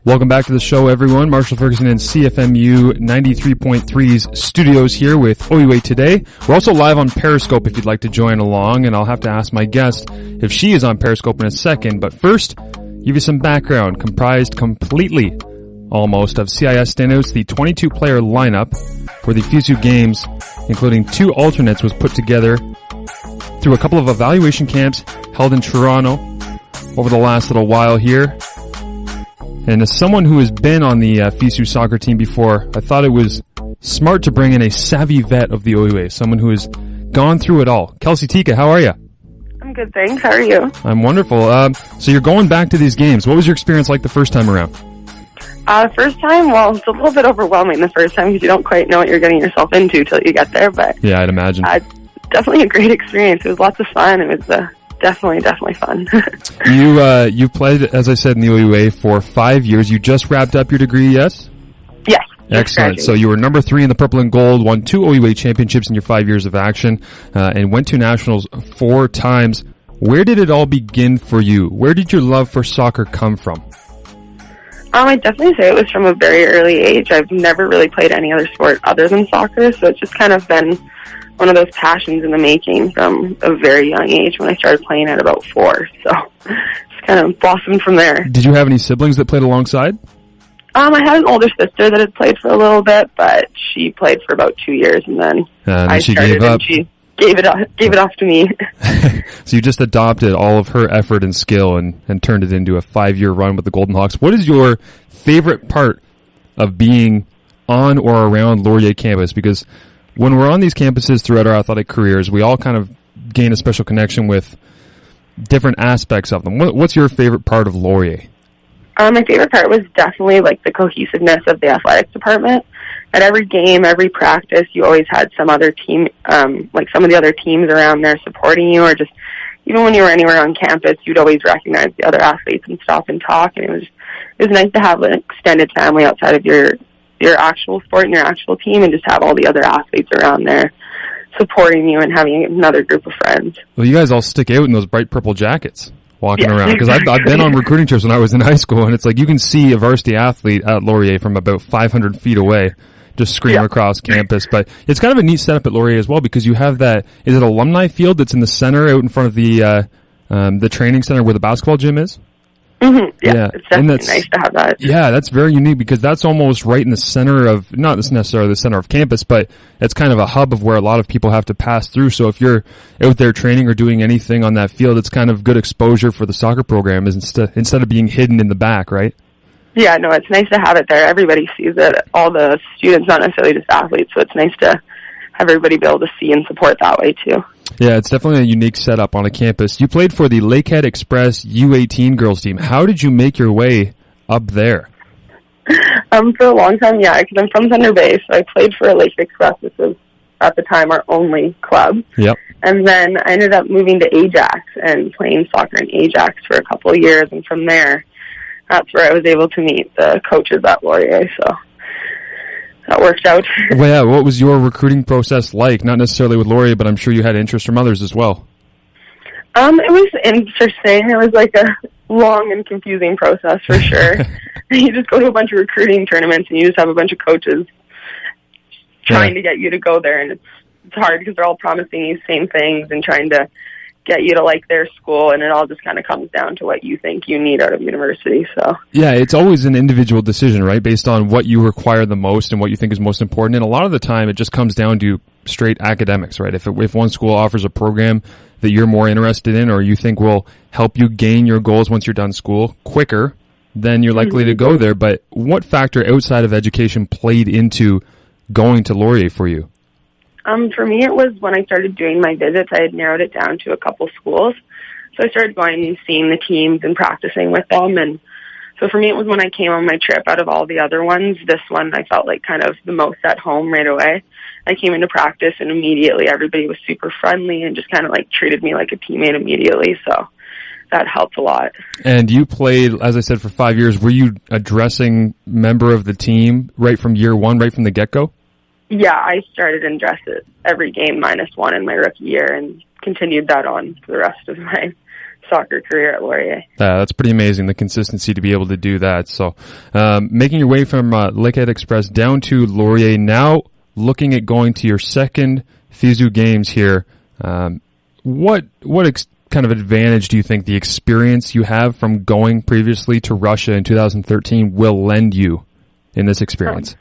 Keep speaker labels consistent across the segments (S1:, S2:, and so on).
S1: Welcome back to the show, everyone. Marshall Ferguson and CFMU 93.3's studios here with OUA Today. We're also live on Periscope if you'd like to join along, and I'll have to ask my guest if she is on Periscope in a second. But first, give you some background comprised completely, almost, of CIS standouts. The 22-player lineup for the FUSU games, including 2 alternates, was put together through a couple of evaluation camps held in Toronto over the last little while here. And as someone who has been on the FUSU soccer team before, I thought it was smart to bring in a savvy vet of the OUA, someone who has gone through it all. Kelsey Tikka, how are you?
S2: I'm good, thanks. How are you?
S1: I'm wonderful. So you're going back to these games. What was your experience like the first time around?
S2: First time, well, it's a little bit overwhelming the first time because you don't quite know what you're getting yourself into till you get there. But
S1: yeah, I'd imagine.
S2: Definitely a great experience. It was lots of fun. It was definitely fun.
S1: You've played, as I said, in the OUA for 5 years. You just wrapped up your degree, yes?
S2: Yes.
S1: Excellent. So you were number 3 in the purple and gold, won 2 OUA championships in your 5 years of action, and went to nationals 4 times. Where did it all begin for you? Where did your love for soccer come from?
S2: I'd definitely say it was from a very early age. I've never really played any other sport other than soccer, so it's just kind of been one of those passions in the making from a very young age when I started playing at about 4. So it's kind of blossomed from there.
S1: Did you have any siblings that played alongside?
S2: I had an older sister that had played for a little bit, but she played for about 2 years, and then
S1: she gave up.
S2: And she gave it off to me.
S1: So you just adopted all of her effort and skill and turned it into a 5-year run with the Golden Hawks. What is your favorite part of being on or around Laurier campus? Because when we're on these campuses throughout our athletic careers, we all kind of gain a special connection with different aspects of them. What's your favorite part of Laurier?
S2: My favorite part was definitely like the cohesiveness of the athletics department. At every game, every practice, you always had some other team, like some of the other teams around there supporting you, or just even when you were anywhere on campus, you'd always recognize the other athletes and stop and talk. And it was nice to have an extended family outside of your actual sport and your actual team, and just have all the other athletes around there supporting you and having another group of friends.
S1: Well, you guys all stick out in those bright purple jackets walking around, because I've been on recruiting trips when I was in high school, and it's like you can see a varsity athlete at Laurier from about 500 feet away just scream across campus. But it's kind of a neat setup at Laurier as well, because you have that, is it alumni field that's in the center out in front of the training center where the basketball gym is?
S2: Mm-hmm. Yeah, it's definitely nice to have that.
S1: Yeah, that's very unique, because that's almost right in the center of, not necessarily the center of campus, but it's kind of a hub of where a lot of people have to pass through. So if you're out there training or doing anything on that field, it's kind of good exposure for the soccer program instead of being hidden in the back, right?
S2: Yeah, no, it's nice to have it there. Everybody sees it. All the students, not necessarily just athletes, so it's nice to have everybody be able to see and support that way too.
S1: Yeah, it's definitely a unique setup on a campus. You played for the Lakehead Express U18 girls team. How did you make your way up there?
S2: For a long time, yeah, because I'm from Thunder Bay, so I played for Lakehead Express, which was at the time our only club.
S1: Yep.
S2: And then I ended up moving to Ajax and playing soccer in Ajax for a couple of years, and from there, that's where I was able to meet the coaches at Laurier, so that worked out.
S1: Well, yeah, what was your recruiting process like? Not necessarily with Laurier, but I'm sure you had interest from others as well.
S2: It was interesting. It was like a long and confusing process for sure. You just go to a bunch of recruiting tournaments and you just have a bunch of coaches trying to get you to go there, and it's hard because they're all promising you the same things and trying to get you to like their school, and it all just kind of comes down to what you think you need out of university. So
S1: yeah, it's always an individual decision, right, based on what you require the most and what you think is most important. And a lot of the time it just comes down to straight academics, right? If one school offers a program that you're more interested in or you think will help you gain your goals once you're done school quicker, then you're likely to go there. But what factor outside of education played into going to Laurier for you?
S2: For me, it was when I started doing my visits, I had narrowed it down to a couple schools. So I started going and seeing the teams and practicing with them. And so for me, it was when I came on my trip out of all the other ones, this one I felt like kind of the most at home right away. I came into practice and immediately everybody was super friendly and just kind of like treated me like a teammate immediately. So that helped a lot. And
S1: you played, as I said, for 5 years. Were you a dressing member of the team right from year one, right from the get-go?
S2: Yeah, I started in dress at every game -1 in my rookie year and continued that on for the rest of my soccer career at Laurier.
S1: That's pretty amazing, the consistency to be able to do that. So, making your way from Lakehead Express down to Laurier, now looking at going to your second FISU games here. What kind of advantage do you think the experience you have from going previously to Russia in 2013 will lend you in this experience?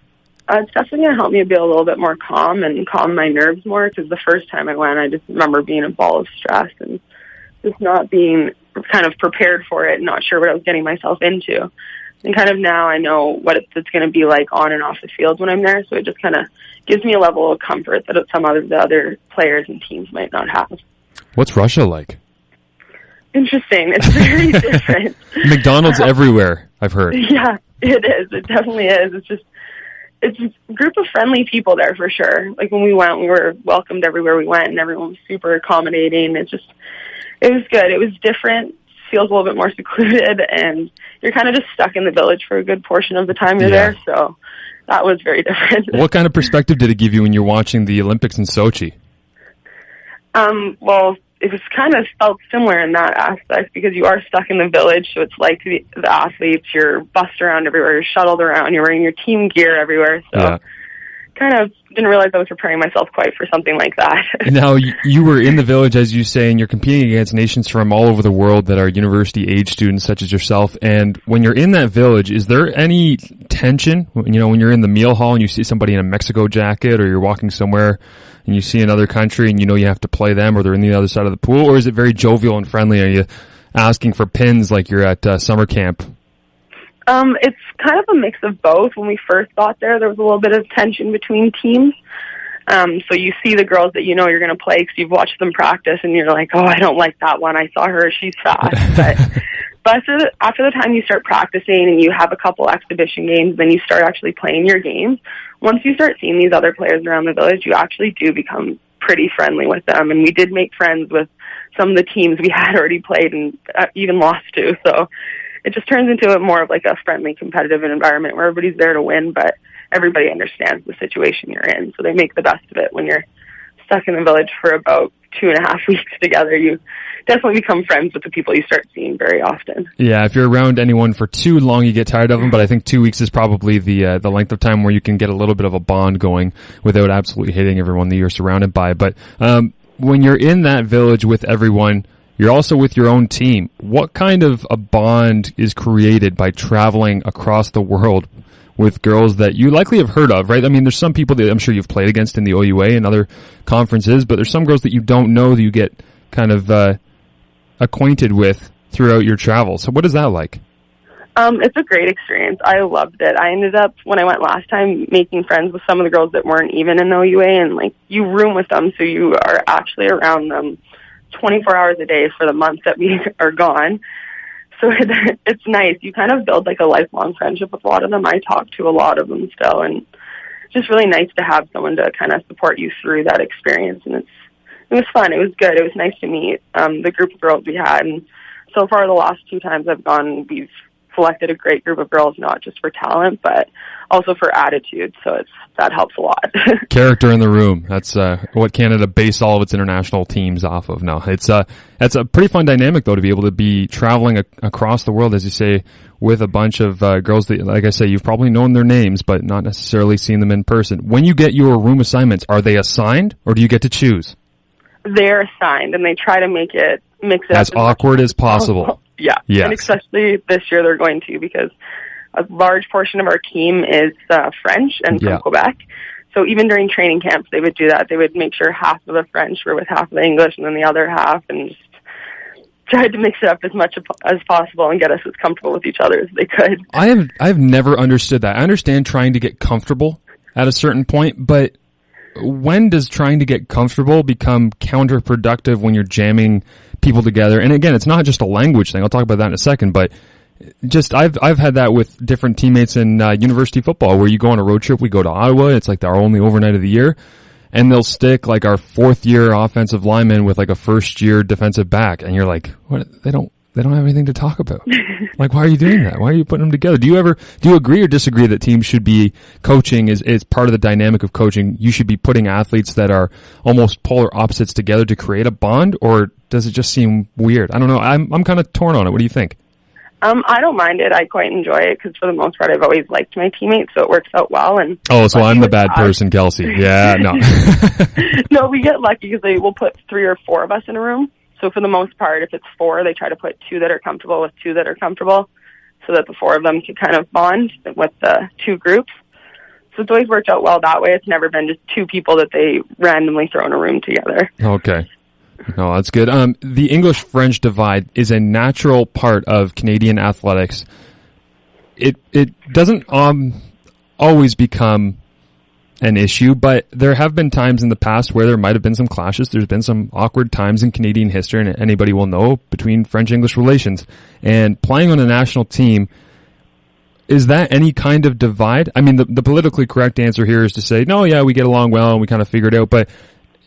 S2: It's definitely going to help me be a little bit more calm and calm my nerves more, because the first time I went, I just remember being a ball of stress and just not being kind of prepared for it, not sure what I was getting myself into. And kind of now I know what it's going to be like on and off the field when I'm there, so it just kind of gives me a level of comfort that some of the other players and teams might not have.
S1: What's Russia like?
S2: Interesting. It's very different.
S1: McDonald's everywhere, I've heard.
S2: Yeah, it is. It definitely is. It's a group of friendly people there for sure. Like when we went, we were welcomed everywhere we went, and everyone was super accommodating. It was good. It was different. Feels a little bit more secluded, and you're kind of just stuck in the village for a good portion of the time you're there. So that was very different.
S1: What kind of perspective did it give you when you're watching the Olympics in Sochi?
S2: Well, it was kind of felt similar in that aspect, because you are stuck in the village, so it's like the athletes, you're bussed around everywhere, you're shuttled around, you're wearing your team gear everywhere, so kind of didn't realize I was preparing myself quite for something like that.
S1: Now, you were in the village, as you say, and you're competing against nations from all over the world that are university-age students such as yourself, and when you're in that village, is there any tension, when you're in the meal hall and you see somebody in a Mexico jacket, or you're walking somewhere and you see another country and you have to play them, or they're in the other side of the pool, or is it very jovial and friendly? Are you asking for pins like you're at summer camp?
S2: It's kind of a mix of both. When we first got there was a little bit of tension between teams. So you see the girls that you're going to play because you've watched them practice, and you're like, oh, I don't like that one. I saw her. She's fast. But after the time you start practicing and you have a couple exhibition games, then you start actually playing your games. Once you start seeing these other players around the village, you actually do become pretty friendly with them. And we did make friends with some of the teams we had already played and even lost to. So it just turns into more of like a friendly, competitive environment where everybody's there to win, but everybody understands the situation you're in. So they make the best of it. When you're stuck in the village for about 2.5 weeks together, you definitely become friends with the people you start seeing very often.
S1: Yeah, if you're around anyone for too long, you get tired of them, but I think 2 weeks is probably the length of time where you can get a little bit of a bond going without absolutely hating everyone that you're surrounded by. But when you're in that village with everyone, you're also with your own team. What kind of a bond is created by traveling across the world with girls that you likely have heard of, right? I mean, there's some people that I'm sure you've played against in the OUA and other conferences, but there's some girls that you don't know that you get kind of acquainted with throughout your travels. So what is that like?
S2: It's a great experience. I loved it. I ended up, when I went last time, making friends with some of the girls that weren't even in the OUA, and you room with them, so you are actually around them 24 hours a day for the months that we are gone. So it's nice. You kind of build a lifelong friendship with a lot of them. I talk to a lot of them still, and it's just really nice to have someone to kind of support you through that experience. And it was fun. It was good. It was nice to meet the group of girls we had. And so far, the last 2 times I've gone, we've selected a great group of girls, not just for talent, but also for attitude. So that helps a lot.
S1: Character in the room. That's what Canada base all of its international teams off of. No, that's a pretty fun dynamic, though, to be able to be traveling across the world, as you say, with a bunch of girls that, like I say, you've probably known their names, but not necessarily seen them in person. When you get your room assignments, are they assigned, or do you get to choose?
S2: They're assigned, and they try to mix it
S1: as
S2: up
S1: awkward as possible.
S2: Yeah,
S1: yes.
S2: And especially this year they're going to, because a large portion of our team is French and from Quebec. So even during training camps, they would do that. They would make sure half of the French were with half of the English, and then the other half, and just tried to mix it up as much as possible and get us as comfortable with each other as they could.
S1: I've never understood that. I understand trying to get comfortable at a certain point, but when does trying to get comfortable become counterproductive when you're jamming people together? And again, it's not just a language thing. I'll talk about that in a second, but just I've had that with different teammates in university football, where you go on a road trip. We go to Ottawa. It's like our only overnight of the year, and they'll stick our 4th year offensive lineman with a 1st year defensive back, and you're like, what? They don't they don't have anything to talk about. Like, why are you doing that? Why are you putting them together? Do you agree or disagree that teams should be coaching is part of the dynamic of coaching? You should be putting athletes that are almost polar opposites together to create a bond, or does it just seem weird? I don't know. I'm kind of torn on it. What do you think?
S2: I don't mind it. I quite enjoy it because for the most part, I've always liked my teammates, so it works out well. And
S1: so I'm the bad person, Kelsey. Yeah, no.
S2: No, we get lucky because they will put 3 or 4 of us in a room. So for the most part, if it's 4, they try to put 2 that are comfortable with 2 that are comfortable, so that the 4 of them can kind of bond with the 2 groups. So it's always worked out well that way. It's never been just 2 people that they randomly throw in a room together.
S1: Okay. No, that's good. The English-French divide is a natural part of Canadian athletics. It doesn't always become an issue, but there have been times in the past where there might have been some clashes. There's been some awkward times in Canadian history, and anybody will know, between French-English relations. And playing on a national team, is that any kind of divide? I mean, the politically correct answer here is to say, no, yeah, we get along well and we kind of figure it out, but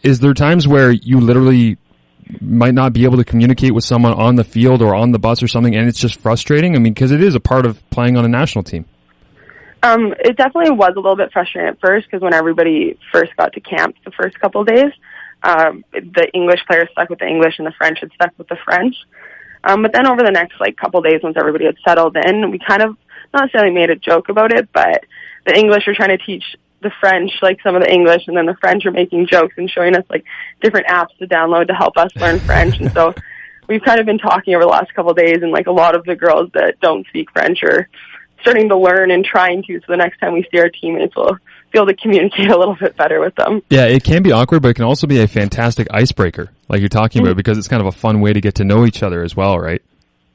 S1: is there times where you literally might not be able to communicate with someone on the field or on the bus or something, and it's just frustrating? I mean, because it is a part of playing on a national team.
S2: It definitely was a little bit frustrating at first because when everybody first got to camp the first couple of days, the English players stuck with the English and the French had stuck with the French. But then over the next couple of days, once everybody had settled in, we kind of not necessarily made a joke about it, but the English are trying to teach the French some of the English, and then the French are making jokes and showing us different apps to download to help us learn French. And so we've kind of been talking over the last couple of days, and a lot of the girls that don't speak French are starting to learn and trying to, so the next time we see our teammates, we'll be able to communicate a little bit better with them.
S1: Yeah, it can be awkward, but it can also be a fantastic icebreaker, like you're talking about, because it's kind of a fun way to get to know each other as well, right?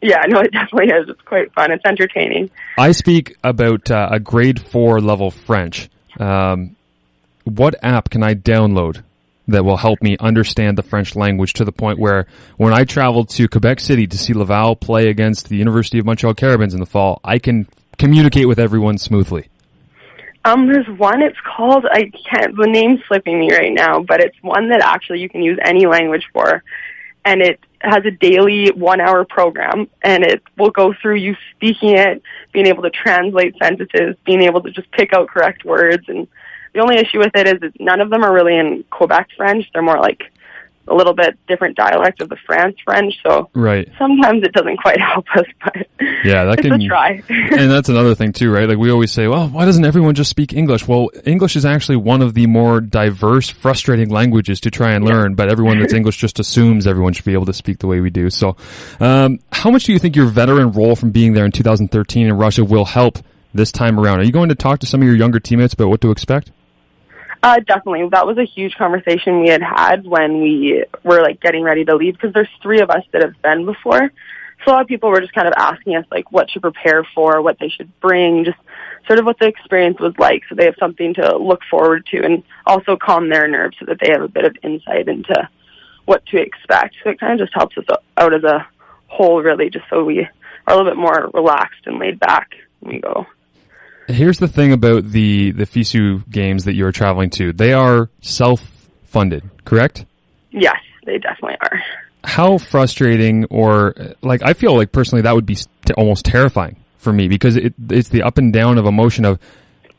S2: Yeah, no, it definitely is. It's quite fun. It's entertaining.
S1: I speak about a grade 4 level French. What app can I download that will help me understand the French language to the point where when I travel to Quebec City to see Laval play against the University of Montreal Carabins in the fall, I can communicate with everyone smoothly?
S2: There's one, it's called, the name's slipping me right now, but it's one that actually you can use any language for, and it has a daily 1-hour program, and it will go through you speaking it, being able to translate sentences, being able to just pick out correct words. And the only issue with it is none of them are really in Quebec French. They're more a little bit different dialect of the France French, so
S1: right.
S2: Sometimes it doesn't quite help us, but
S1: yeah, that
S2: it's a try.
S1: And that's another thing too, right? We always say, well, why doesn't everyone just speak English? Well, English is actually one of the more diverse, frustrating languages to try and learn, but everyone that's English just assumes everyone should be able to speak the way we do. So how much do you think your veteran role from being there in 2013 in Russia will help this time around? Are you going to talk to some of your younger teammates about what to expect?
S2: Definitely. That was a huge conversation we had when we were getting ready to leave, because there's 3 of us that have been before. So a lot of people were just kind of asking us what to prepare for, what they should bring, just sort of what the experience was like, so they have something to look forward to and also calm their nerves so that they have a bit of insight into what to expect. So it kind of just helps us out as a whole, really, just so we are a little bit more relaxed and laid back when we go.
S1: Here's the thing about the FISU games that you're traveling to. They are self-funded, correct?
S2: Yes, they definitely are.
S1: How frustrating, or I feel personally that would be almost terrifying for me, because it's the up and down of emotion of,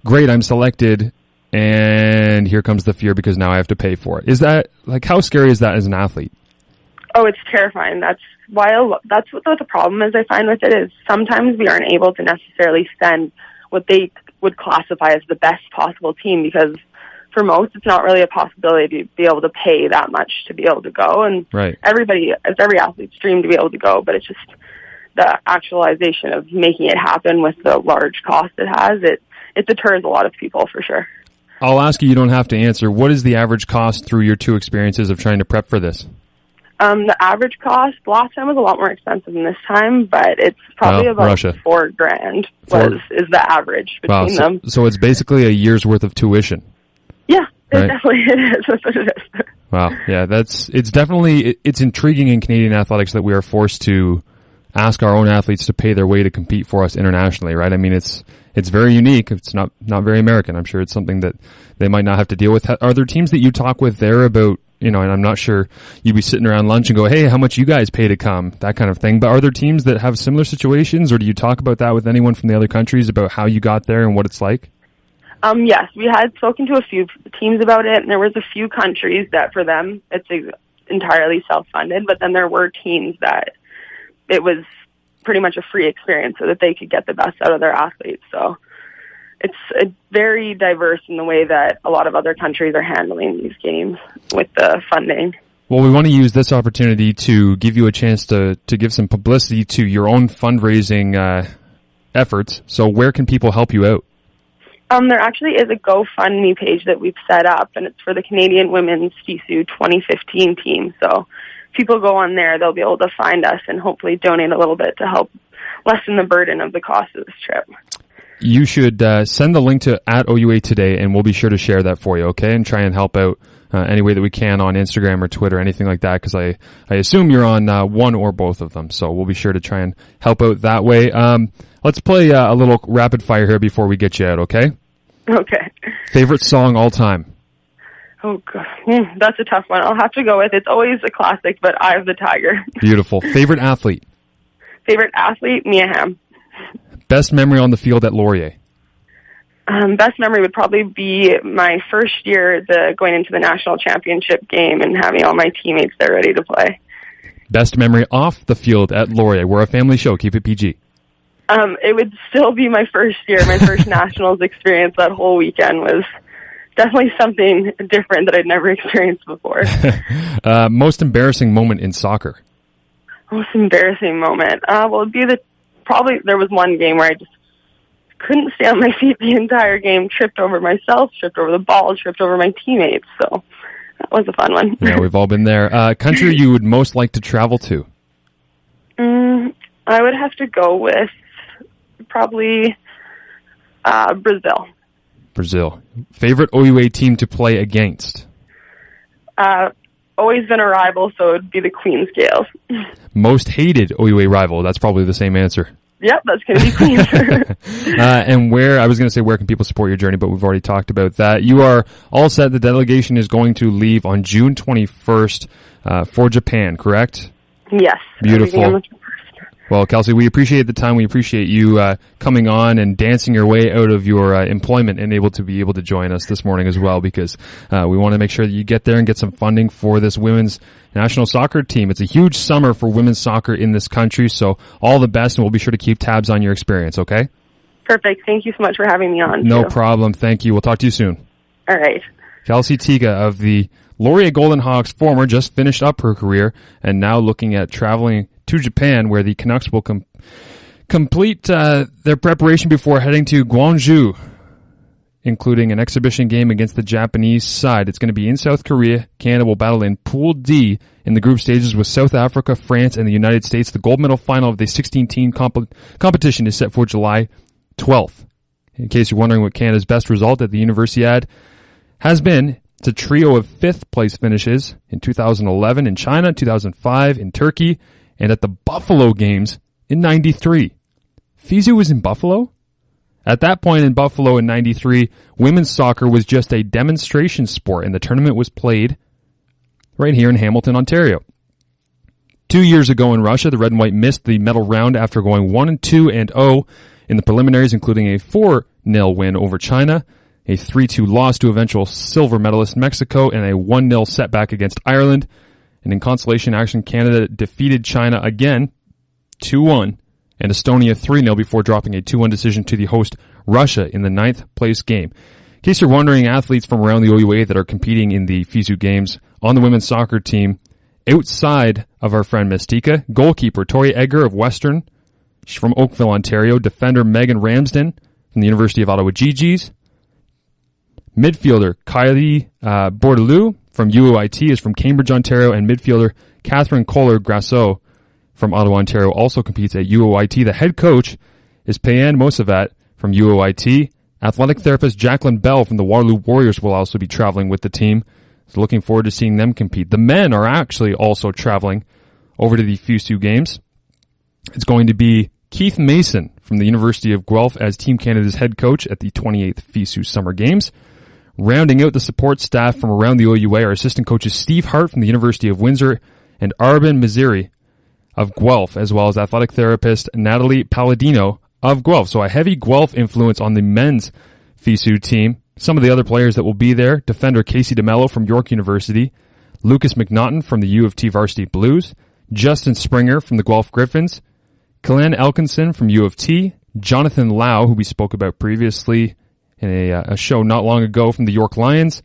S1: great, I'm selected, and here comes the fear because now I have to pay for it. Is that, how scary is that as an athlete?
S2: Oh, it's terrifying. That's what the problem is, I find, with it, is sometimes we aren't able to necessarily send what they would classify as the best possible team, because for most it's not really a possibility to be able to pay that much to be able to go. And
S1: right.
S2: It's every athlete's dream to be able to go, but it's just the actualization of making it happen with the large cost it has. It deters a lot of people, for sure.
S1: I'll ask you don't have to answer. What is the average cost through your 2 experiences of trying to prep for this?
S2: The average cost last time was a lot more expensive than this time, but it's probably about
S1: Russia.
S2: $4,000 is the average between them.
S1: So it's basically a year's worth of tuition.
S2: Yeah,
S1: right?
S2: It definitely is. That's what it is.
S1: Wow, yeah, it's intriguing in Canadian athletics that we are forced to ask our own athletes to pay their way to compete for us internationally, right? I mean, it's very unique. It's not very American. I'm sure it's something that they might not have to deal with. Are there teams that you talk with there about and I'm not sure you'd be sitting around lunch and go, hey, how much you guys pay to come, that kind of thing. But are there teams that have similar situations, or do you talk about that with anyone from the other countries about how you got there and what it's like?
S2: Yes, we had spoken to a few teams about it, and there was a few countries that for them it's entirely self-funded, but then there were teams that it was pretty much a free experience so that they could get the best out of their athletes. So it's very diverse in the way that a lot of other countries are handling these games with the funding.
S1: Well, we want to use this opportunity to give you a chance to give some publicity to your own fundraising efforts. So where can people help you out?
S2: There actually is a GoFundMe page that we've set up, and it's for the Canadian Women's FISU 2015 team. So if people go on there, they'll be able to find us and hopefully donate a little bit to help lessen the burden of the cost of this trip. You
S1: should send the link to @OUA today, and we'll be sure to share that for you, okay? And try and help out any way that we can on Instagram or Twitter, anything like that, because I assume you're on one or both of them. So we'll be sure to try and help out that way. Let's play a little rapid fire here before we get you out, okay? Okay. Favorite song all time? Oh, God. That's a tough one. I'll have to go with, it's always a classic, but Eye of the Tiger. Beautiful. Favorite athlete? Favorite athlete, Mia Hamm. Best memory on the field at Laurier? Best memory would probably be my first year going into the national championship game and having all my teammates there ready to play. Best memory off the field at Laurier? We're a family show. Keep it PG. It would still be my first year, my first nationals experience. That whole weekend was definitely something different that I'd never experienced before. Most embarrassing moment in soccer? Most embarrassing moment? Well, it'd be probably there was one game where I just couldn't stay on my feet the entire game, tripped over myself, tripped over the ball, tripped over my teammates. So that was a fun one. Yeah, we've all been there. Country you would most like to travel to? I would have to go with probably Brazil. Brazil. Favorite OUA team to play against? Always been a rival, so it would be the Queen's Gales. Most hated OUA rival? That's probably the same answer. Yep, that's going to be Queens. And where can people support your journey, but we've already talked about that. You are all set. The delegation is going to leave on June 21st for Japan, correct? Yes. Beautiful. Well, Kelsey, we appreciate the time. We appreciate you coming on and dancing your way out of your employment and able to join us this morning as well, because we want to make sure that you get there and get some funding for this women's national soccer team. It's a huge summer for women's soccer in this country, so all the best, and we'll be sure to keep tabs on your experience, okay? Perfect. Thank you so much for having me on. No problem. Thank you. We'll talk to you soon. All right. Kelsey Tikka of the Laurier Golden Hawks, just finished up her career and now looking at traveling to Japan, where the Canucks will complete their preparation before heading to Gwangju, including an exhibition game against the Japanese side. It's going to be in South Korea. Canada will battle in Pool D in the group stages with South Africa, France, and the United States. The gold medal final of the 16-team competition is set for July 12th. In case you're wondering what Canada's best result at the Universiade has been, it's a trio of fifth-place finishes in 2011 in China, 2005 in Turkey, and at the Buffalo Games in 93. FISU was in Buffalo? At that point in Buffalo in 93, women's soccer was just a demonstration sport, and the tournament was played right here in Hamilton, Ontario. 2 years ago in Russia, the Red and White missed the medal round after going 1-2-0 in the preliminaries, including a 4-0 win over China, a 3-2 loss to eventual silver medalist Mexico, and a 1-0 setback against Ireland. And in consolation action, Canada defeated China again 2-1 and Estonia 3-0 before dropping a 2-1 decision to the host Russia in the 9th place game. In case you're wondering, athletes from around the OUA that are competing in the FISU games on the women's soccer team, outside of our friend Miss Tikka, goalkeeper Tori Edgar of Western, she's from Oakville, Ontario, defender Megan Ramsden from the University of Ottawa GGs, midfielder Kylie Bordelou from UOIT is from Cambridge, Ontario, and midfielder Catherine Kohler-Grasso from Ottawa, Ontario also competes at UOIT. The head coach is Payan Mosavat from UOIT. Athletic therapist Jacqueline Bell from the Waterloo Warriors will also be traveling with the team. So looking forward to seeing them compete. The men are actually also traveling over to the FISU games. It's going to be Keith Mason from the University of Guelph as Team Canada's head coach at the 28th FISU Summer Games. Rounding out the support staff from around the OUA are assistant coaches Steve Hart from the University of Windsor and Arben Miziri of Guelph, as well as athletic therapist Natalie Palladino of Guelph. So a heavy Guelph influence on the men's FISU team. Some of the other players that will be there: defender Casey DeMello from York University, Lucas McNaughton from the U of T Varsity Blues, Justin Springer from the Guelph Griffins, Kalan Elkinson from U of T, Jonathan Lau, who we spoke about previously in a show not long ago, from the York Lions.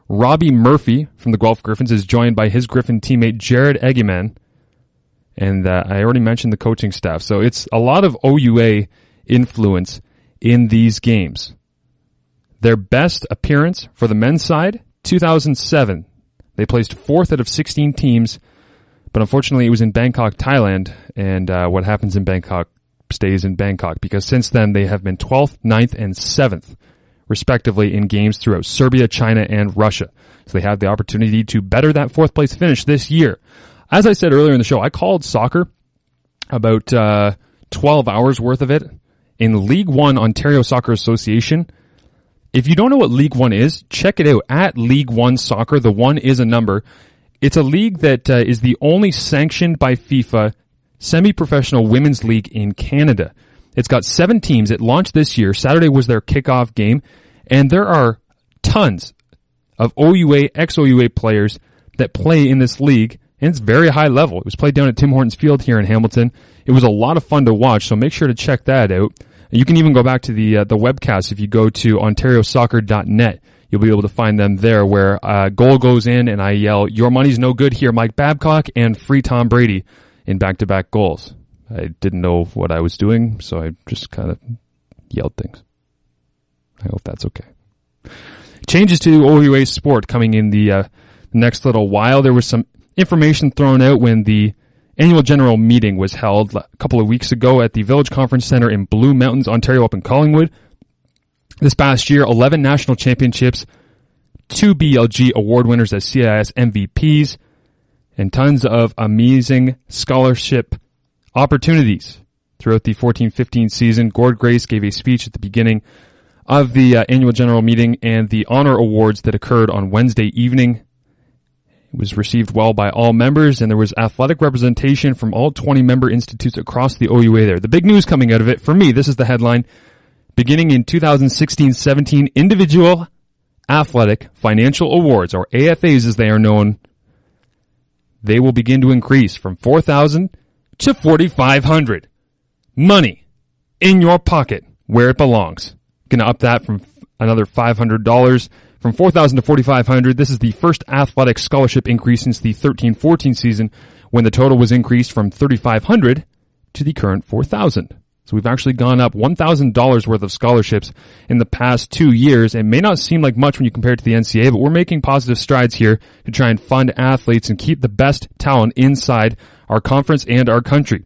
S1: Robbie Murphy from the Guelph Griffins is joined by his Griffin teammate Jared Egeman. And I already mentioned the coaching staff. So it's a lot of OUA influence in these games. Their best appearance for the men's side, 2007. They placed 4th out of 16 teams, but unfortunately it was in Bangkok, Thailand, and what happens in Bangkok stays in Bangkok, because since then they have been 12th, 9th, and 7th, respectively, in games throughout Serbia, China, and Russia. So they have the opportunity to better that 4th place finish this year. As I said earlier in the show, I called soccer about 12 hours worth of it in League One Ontario Soccer Association. If you don't know what League One is, check it out at League One Soccer. The one is a number. It's a league that is the only sanctioned by FIFA semi-professional women's league in Canada. It's got 7 teams. It launched this year. Saturday was their kickoff game. And there are tons of OUA, ex-OUA players that play in this league. And it's very high level. It was played down at Tim Hortons Field here in Hamilton. It was a lot of fun to watch, so make sure to check that out. You can even go back to the webcast. If you go to ontariosoccer.net, you'll be able to find them there, where a goal goes in and I yell, "Your money's no good here, Mike Babcock," and "Free Tom Brady" in back-to-back goals. I didn't know what I was doing, so I just kind of yelled things. I hope that's okay. Changes to OUA sport coming in the next little while. There was some information thrown out when the annual general meeting was held a couple of weeks ago at the Village Conference Centre in Blue Mountains, Ontario, up in Collingwood. This past year, 11 national championships, 2 BLG award winners as CIS MVPs, and tons of amazing scholarship opportunities throughout the 14-15 season. Gord Grace gave a speech at the beginning of the annual general meeting and the honor awards that occurred on Wednesday evening. It was received well by all members, and there was athletic representation from all 20 member institutes across the OUA there. The big news coming out of it, for me, this is the headline: beginning in 2016-17, individual athletic financial awards, or AFAs as they are known, they will begin to increase from $4,000 to $4,500. Money in your pocket where it belongs. Going to up that from another $500. From $4,000 to $4,500, this is the first athletic scholarship increase since the 13-14 season, when the total was increased from $3,500 to the current $4,000. So we've actually gone up $1,000 worth of scholarships in the past 2 years. It may not seem like much when you compare it to the NCAA, but we're making positive strides here to try and fund athletes and keep the best talent inside our conference and our country.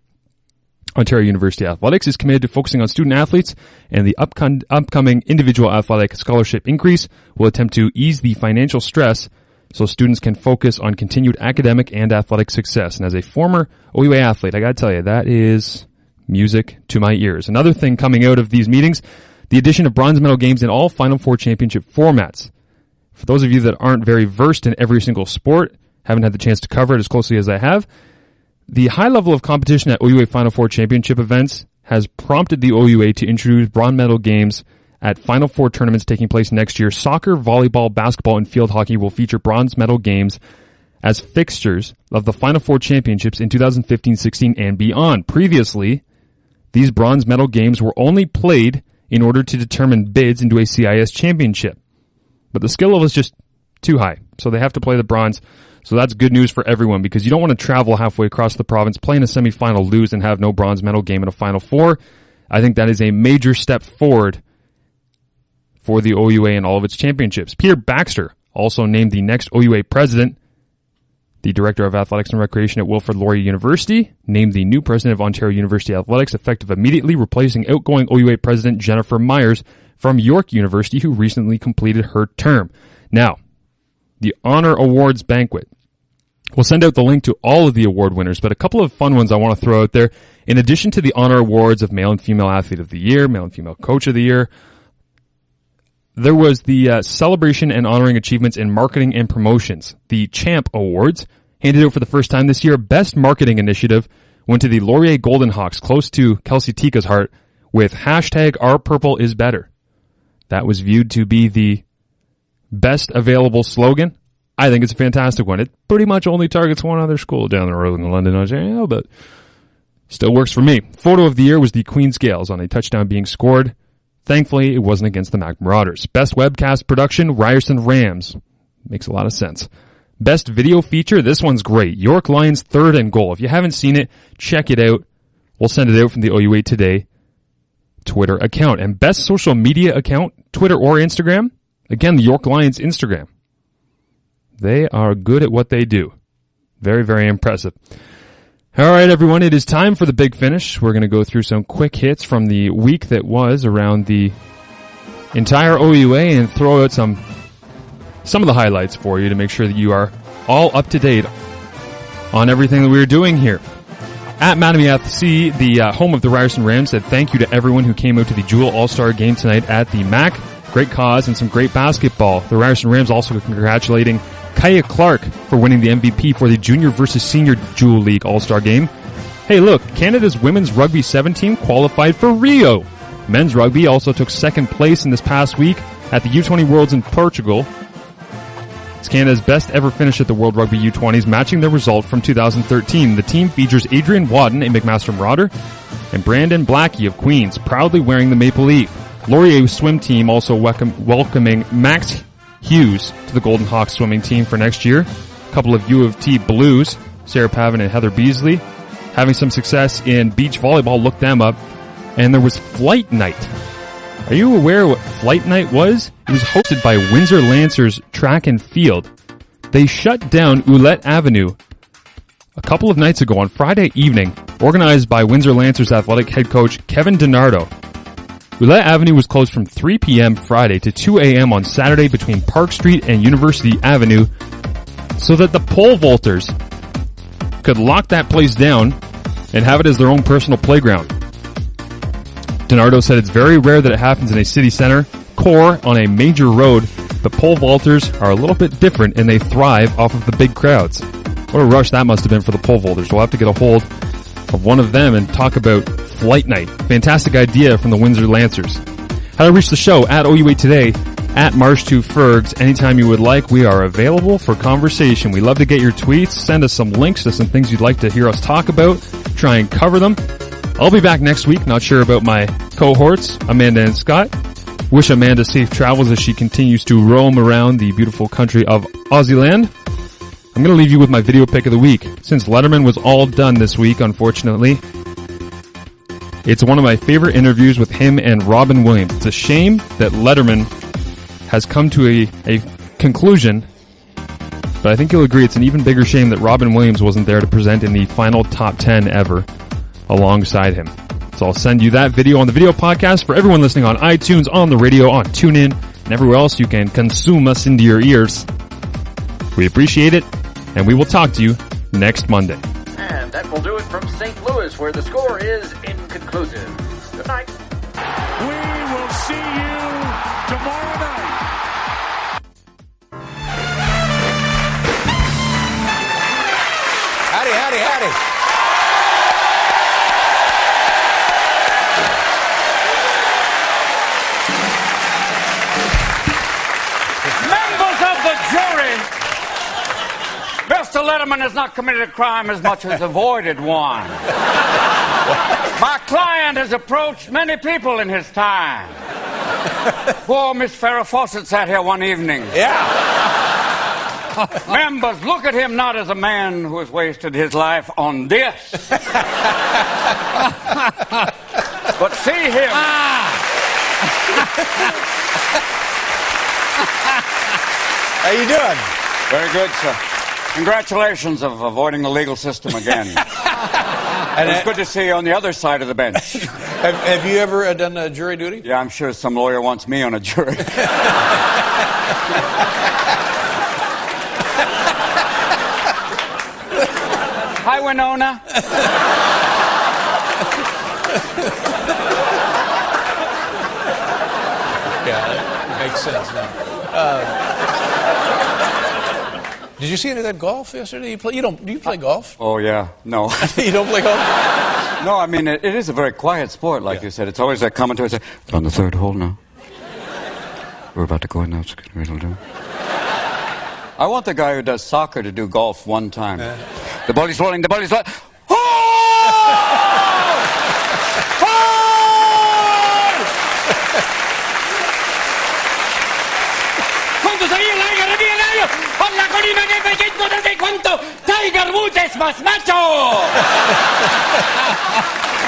S1: Ontario University Athletics is committed to focusing on student athletes, and the upcoming individual athletic scholarship increase will attempt to ease the financial stress so students can focus on continued academic and athletic success. And as a former OUA athlete, I gotta tell you, that is music to my ears. Another thing coming out of these meetings, the addition of bronze medal games in all Final Four championship formats. For those of you that aren't very versed in every single sport, haven't had the chance to cover it as closely as I have, the high level of competition at OUA Final Four championship events has prompted the OUA to introduce bronze medal games at Final Four tournaments taking place next year. Soccer, volleyball, basketball, and field hockey will feature bronze medal games as fixtures of the Final Four championships in 2015-16 and beyond. Previously, these bronze medal games were only played in order to determine bids into a CIS championship. But the skill level is just too high, so they have to play the bronze. So that's good news for everyone, because you don't want to travel halfway across the province, play in a semifinal, lose, and have no bronze medal game in a Final Four. I think that is a major step forward for the OUA and all of its championships. Peter Baxter, also named the next OUA president. The Director of Athletics and Recreation at Wilfrid Laurier University, named the new president of Ontario University Athletics, effective immediately, replacing outgoing OUA president Jennifer Myers from York University, who recently completed her term. Now, the Honor Awards Banquet. We'll send out the link to all of the award winners, but a couple of fun ones I want to throw out there. In addition to the Honor Awards of Male and Female Athlete of the Year, Male and Female Coach of the Year, There was the celebration and honoring achievements in marketing and promotions. The CHAMP Awards, handed out for the first time this year. Best marketing initiative went to the Laurier Golden Hawks, close to Kelsey Tikka's heart, with hashtag #OurPurpleIsBetter. That was viewed to be the best available slogan. I think it's a fantastic one. It pretty much only targets one other school down the road in London, Ontario, but still works for me. Photo of the year was the Queen's Gales on a touchdown being scored. Thankfully, it wasn't against the Mac Marauders. Best webcast production, Ryerson Rams. Makes a lot of sense. Best video feature, this one's great. York Lions 3rd and goal. If you haven't seen it, check it out. We'll send it out from the OUA Today Twitter account. And best social media account, Twitter or Instagram, again, the York Lions Instagram. They are good at what they do. Very, very impressive. All right, everyone, it is time for the big finish. We're going to go through some quick hits from the week that was around the entire OUA and throw out some of the highlights for you to make sure that you are all up to date on everything that we're doing here. At Mattamy FC, the home of the Ryerson Rams, said thank you to everyone who came out to the Jewel All-Star game tonight at the MAC. Great cause and some great basketball. The Ryerson Rams also congratulating Kaya Clark for winning the MVP for the Junior versus Senior Jewel League All-Star game. Hey, look, Canada's women's rugby 7 team qualified for Rio. Men's rugby also took second place in this past week at the U20 Worlds in Portugal. It's Canada's best ever finish at the World Rugby U20s, matching their result from 2013. The team features Adrian Wadden, a McMaster Marauder, and Brandon Blackie of Queens, proudly wearing the maple leaf. Laurier swim team also welcoming Max Hughes to the Golden Hawks swimming team for next year. A couple of U of T Blues, Sarah Pavin and Heather Beasley, having some success in beach volleyball. Look them up. And there was Flight Night. Are you aware what Flight Night was? It was hosted by Windsor Lancers Track and Field. They shut down Ouellette Avenue a couple of nights ago on Friday evening, organized by Windsor Lancers athletic head coach Kevin DiNardo. Ouellette Avenue was closed from 3 p.m. Friday to 2 a.m. on Saturday between Park Street and University Avenue so that the pole vaulters could lock that place down and have it as their own personal playground. DiNardo said it's very rare that it happens in a city center core on a major road, but pole vaulters are a little bit different and they thrive off of the big crowds. What a rush that must have been for the pole vaulters. We'll have to get a hold of one of them and talk about Flight Night. Fantastic idea from the Windsor Lancers. How to reach the show at OUA Today, at Marsh2Fergs. Anytime you would like, we are available for conversation. We love to get your tweets. Send us some links to some things you'd like to hear us talk about. Try and cover them. I'll be back next week. Not sure about my cohorts, Amanda and Scott. Wish Amanda safe travels as she continues to roam around the beautiful country of Aussieland. I'm going to leave you with my video pick of the week. Since Letterman was all done this week, unfortunately, it's one of my favorite interviews with him and Robin Williams. It's a shame that Letterman has come to a conclusion, but I think you'll agree it's an even bigger shame that Robin Williams wasn't there to present in the final top 10 ever alongside him. So I'll send you that video on the video podcast for everyone listening on iTunes, on the radio, on TuneIn, and everywhere else you can consume us into your ears. We appreciate it, and we will talk to you next Monday.
S3: And that will do it from St. Louis, where the score is inconclusive. Good night.
S4: We will see you tomorrow night.
S5: Howdy, howdy, howdy.
S6: Members of the jury, Mr. Letterman has not committed a crime as much as avoided one. My client has approached many people in his time. Poor Miss Farrah Fawcett sat here one evening.
S5: Yeah.
S6: Members, look at him not as a man who has wasted his life on this, but see him.
S5: How you doing?
S6: Very good, sir. Congratulations of avoiding the legal system again. And it's good to see you on the other side of the bench.
S5: Have you ever done jury duty?
S6: Yeah, I'm sure some lawyer wants me on a jury. Hi, Winona.
S5: Yeah. Makes sense now. Did you see any of that golf yesterday? Do you play golf?
S6: Oh, yeah. No.
S5: You don't play golf?
S6: No, I mean, it is a very quiet sport, like you said. It's always that commentary say, on the third hole now. We're about to go in now. It'll do. I want the guy who does soccer to do golf one time. The ball is rolling, the ball is rolling. Oh! Oh! ¿Cuánto sabía el aire? ¡Arriba el aire! ¡Por la colina de Belleco no sé cuánto! ¡Tiger Woods es más macho!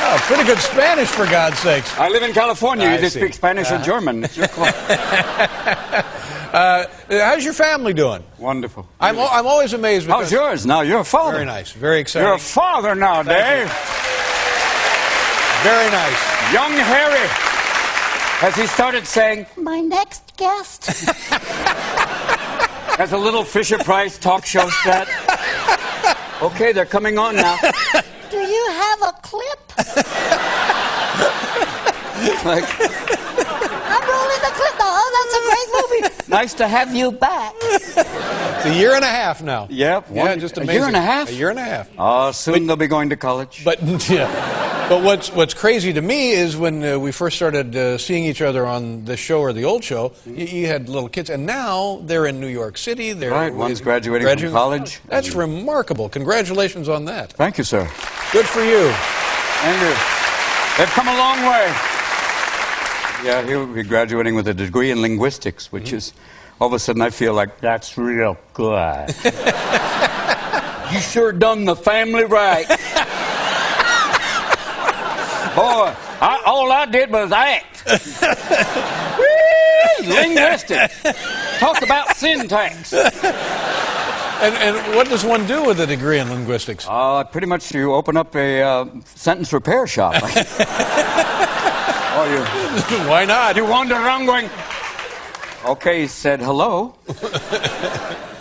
S5: Oh, pretty good Spanish, for God's sakes.
S6: I live in California. You either
S5: see.
S6: speak Spanish or German. It's your call.
S5: How's your family doing?
S6: Wonderful.
S5: I'm always amazed because...
S6: How's yours now? You're a father.
S5: Very nice. Very exciting.
S6: You're a father now, Dave.
S5: Very nice.
S6: Young Harry. Has he started saying,
S7: My next guest.
S6: as a little Fisher-Price talk show set? Okay, they're coming on now.
S7: Do you have a clip?
S6: Like,
S7: I'm rolling the clip. Oh, that's a great movie.
S6: nice to have you back.
S5: It's a year and a half now.
S6: Yep.
S5: Yeah, just amazing.
S6: A year and a half?
S5: A year and a half.
S6: Soon they'll be going to college.
S5: But what's crazy to me is when we first started seeing each other on this show or the old show, you had little kids, and now they're in New York City. They're
S6: Right, one's graduating from college.
S5: That's remarkable. Congratulations on that.
S6: Thank you, sir.
S5: Good for you.
S6: Thank you. They've come a long way. Yeah, he'll be graduating with a degree in linguistics, which is, all of a sudden I feel like, that's real good. You sure done the family right. Boy, all I did was act. Linguistics. Talk about syntax.
S5: And what does one do with a degree in linguistics?
S6: Pretty much you open up a sentence repair shop. Or
S5: Why not?
S6: you wander around going, okay, he said hello.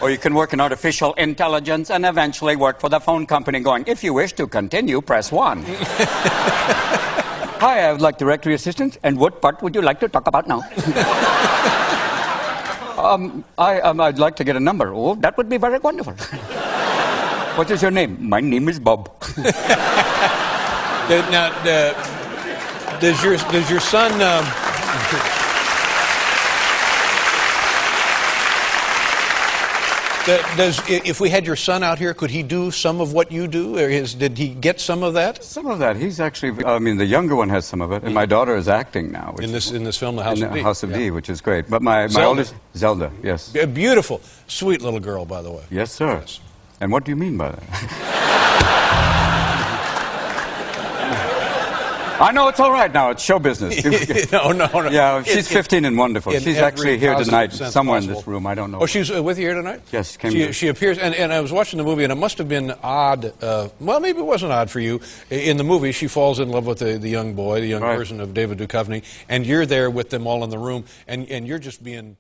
S6: Or you can work in artificial intelligence and eventually work for the phone company going, if you wish to continue, press 1. Hi, I would like directory assistance. And what part would you like to talk about now? I'd like to get a number. Oh, that would be very wonderful. What is your name? My name is Bob.
S5: Now, does your son? If we had your son out here, could he do some of what you do? Or did he get some of that?
S6: Some of that. He's actually. I mean, the younger one has some of it, and my daughter is acting now.
S5: In this film, The House of D.
S6: House of D, which is great. But my oldest, Zelda, yes.
S5: A beautiful, sweet little girl, by the way.
S6: Yes, sir.
S5: Yes.
S6: And what do you mean by that? I know it's all right now. It's show business.
S5: No.
S6: Yeah, she's 15 and wonderful. She's actually here tonight, somewhere in
S5: possible.
S6: this room. I don't know.
S5: Oh, she's with you here tonight?
S6: Yes, came
S5: she appears, and I was watching the movie, and it must have been odd. Well, maybe it wasn't odd for you. In the movie, she falls in love with the young boy, the young version of David Duchovny, and you're there with them all in the room, and you're just being,